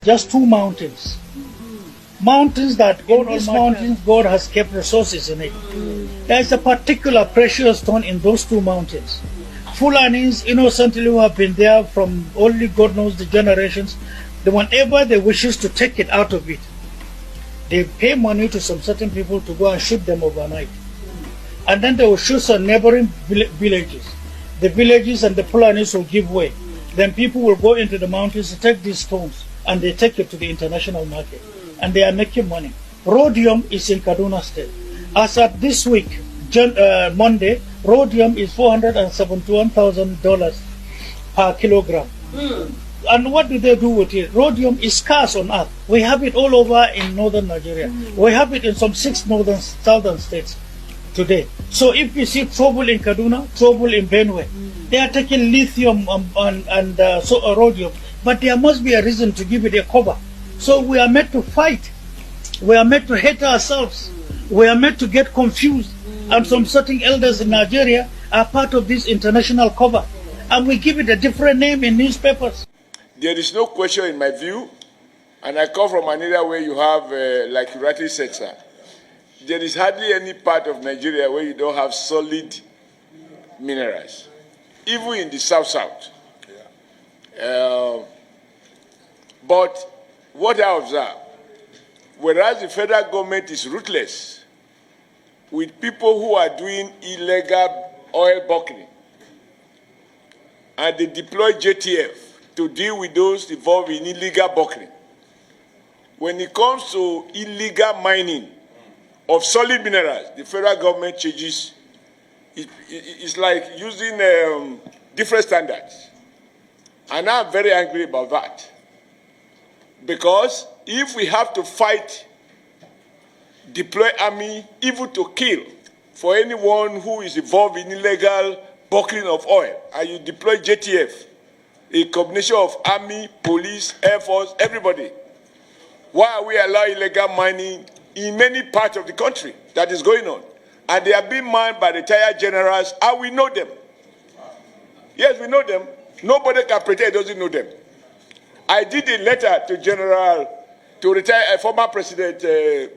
Just two mountains. Mountains that God, these mountains, God has kept resources in it. There is a particular precious stone in those two mountains. Fulanis innocently who have been there from only God knows the generations, whenever they wishes to take it out of it, they pay money to some certain people to go and shoot them overnight. And then they will shoot some neighboring villages. The villages and the Fulanis will give way. Then people will go into the mountains to take these stones and they take it to the international market. And they are making money. Rhodium is in Kaduna State. As at this week, Monday, rhodium is $471,000 per kilogram. And what do they do with it? Rhodium is scarce on earth. We have it all over in northern Nigeria. We have it in some 6 southern states today. So if you see trouble in Kaduna, trouble in Benue, they are taking lithium and rhodium. But there must be a reason to give it a cover. So we are meant to fight. We are meant to hate ourselves. We are meant to get confused. And some certain elders in Nigeria are part of this international cover. And we give it a different name in newspapers. There is no question in my view, and I come from an area where you have, like you rightly said, sir, there is hardly any part of Nigeria where you don't have solid minerals, even in the south-south. But what I observe, whereas the federal government is ruthless with people who are doing illegal oil buckling, and they deploy JTF to deal with those involved in illegal buckling. When it comes to illegal mining of solid minerals, the federal government changes. It's like using different standards. And I'm very angry about that. Because if we have to fight, deploy army, even to kill, for anyone who is involved in illegal buckling of oil, and you deploy JTF, a combination of army, police, air force, everybody, why are we allowing illegal mining in many parts of the country that is going on? And they are being mined by retired generals, and we know them. Yes, we know them. Nobody can pretend doesn't know them. I did a letter to former President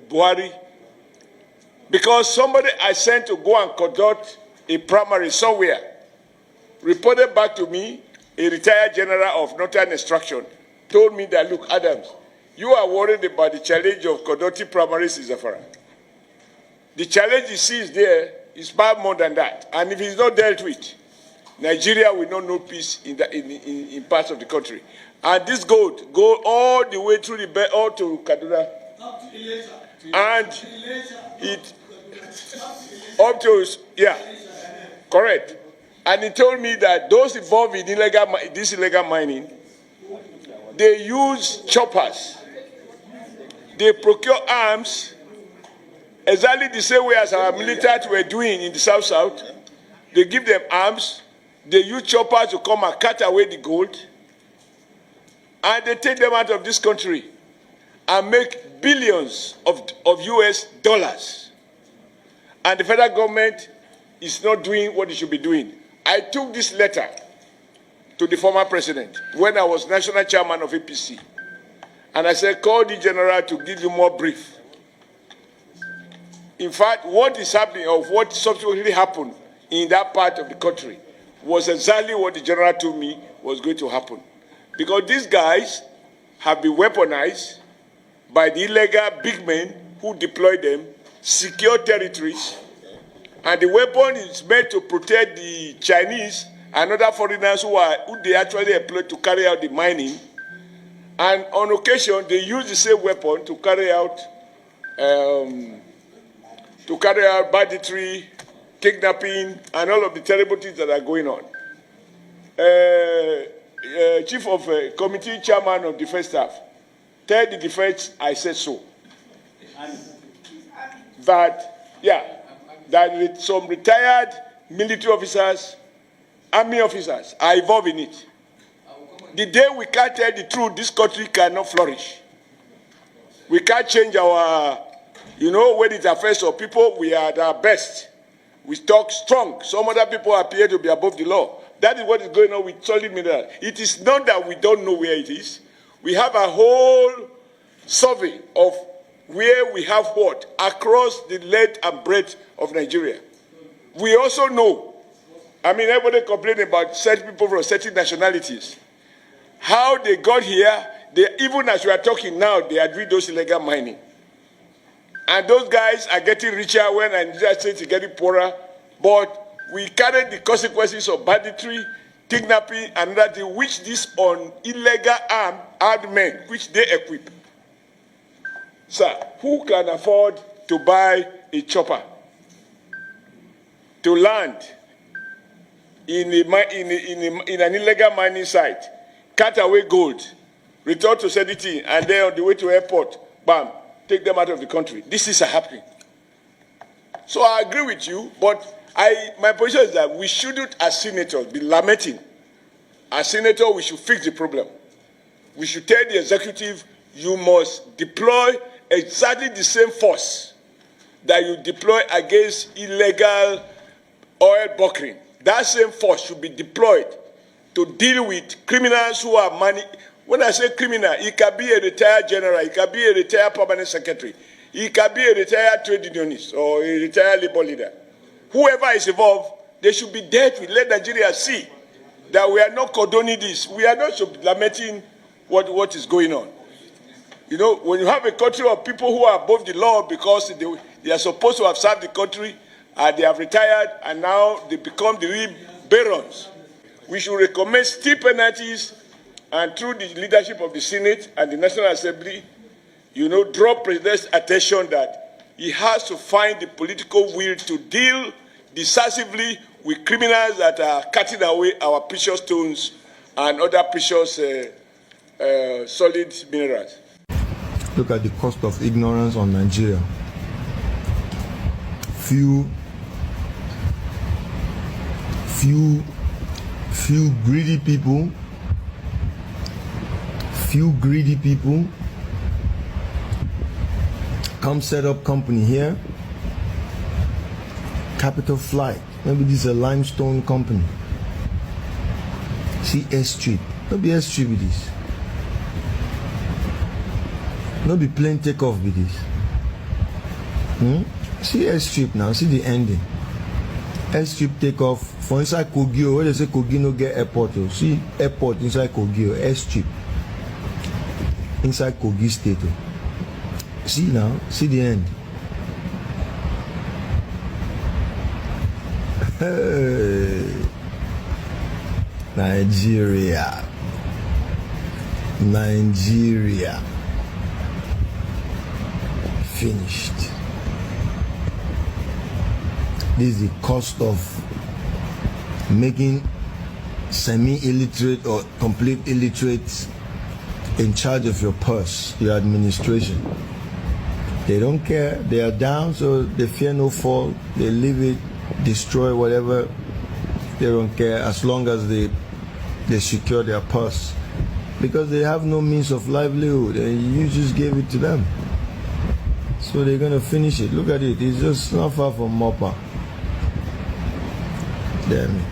Buhari, because somebody I sent to go and conduct a primary somewhere reported back to me, a retired general of Northern Extraction, told me that, look, Adams, you are worried about the challenge of conducting primaries in Zamfara. The challenge you see is there is far more than that. And if it's not dealt with, Nigeria will not know peace in parts of the country. And this gold go all the way through all to Kaduna. And it up to, yeah, correct. And he told me that those involved in this illegal mining, they use choppers. They procure arms exactly the same way as our military were doing in the South-South. They give them arms. They use choppers to come and cut away the gold. And they take them out of this country and make billions of US dollars. And the federal government is not doing what it should be doing. I took this letter to the former president when I was national chairman of APC. And I said, call the general to give you more brief. In fact, what is happening, or what subsequently happened in that part of the country, was exactly what the general told me was going to happen. Because these guys have been weaponized by the illegal big men who deploy them, secure territories, and the weapon is meant to protect the Chinese and other foreigners who they actually employ to carry out the mining. And on occasion, they use the same weapon to carry out banditry, kidnapping, and all of the terrible things that are going on. Chief of Committee Chairman of Defense Staff, tell the defense I said so. That, yeah, that some retired military officers, army officers are involved in it. The day we can't tell the truth, this country cannot flourish. We can't change our, when it affects our people, we are at our best. We talk strong. Some other people appear to be above the law. That is what is going on with solid mineral. It is not that we don't know where it is. We have a whole survey of where we have what across the length and breadth of Nigeria. We also know, I mean, everybody complaining about certain people from certain nationalities. How they got here, even as we are talking now, they are doing those illegal mining. And those guys are getting richer when Nigeria State is getting poorer. But we carry the consequences of banditry, kidnapping, and that which these on illegal armed men, which they equip. Sir, who can afford to buy a chopper to land in an illegal mining site, cut away gold, return to Sediti, and then on the way to airport, bam, take them out of the country? This is happening. So I agree with you, but my position is that we shouldn't, as senators, be lamenting. As senators, we should fix the problem. We should tell the executive, you must deploy exactly the same force that you deploy against illegal oil bunkering. That same force should be deployed to deal with criminals who are money. When I say criminal, it can be a retired general, it can be a retired permanent secretary, it can be a retired trade unionist or a retired labor leader. Whoever is involved, they should be dealt with. Let Nigeria see that we are not condoning this. We are not lamenting what is going on. You know, when you have a country of people who are above the law because they are supposed to have served the country, they have retired, and now they become the real barons, we should recommend steep penalties, and through the leadership of the Senate and the National Assembly, you know, draw President's attention that he has to find the political will to deal decisively with criminals that are cutting away our precious stones and other precious solid minerals. Look at the cost of ignorance on Nigeria. Few greedy people come set up company here. Capital Flight, maybe this is a limestone company. See S-Strip, don't be S-Strip with this. Not be plane takeoff with this. See S-Strip now, see the ending. S-Strip takeoff for inside Kogio, where they say Kogi no get airport. See airport inside Kogio, S-Strip. Inside Kogi State. See now, see the end. Nigeria. Finished. This is the cost of making semi-illiterate or complete illiterates in charge of your purse, your administration. They don't care. They are down, so they fear no fall. They leave it, destroy whatever. They don't care as long as they secure their purse, because they have no means of livelihood, and you just gave it to them. So they're gonna finish it. Look at it. It's just not far from Mopa. Damn it.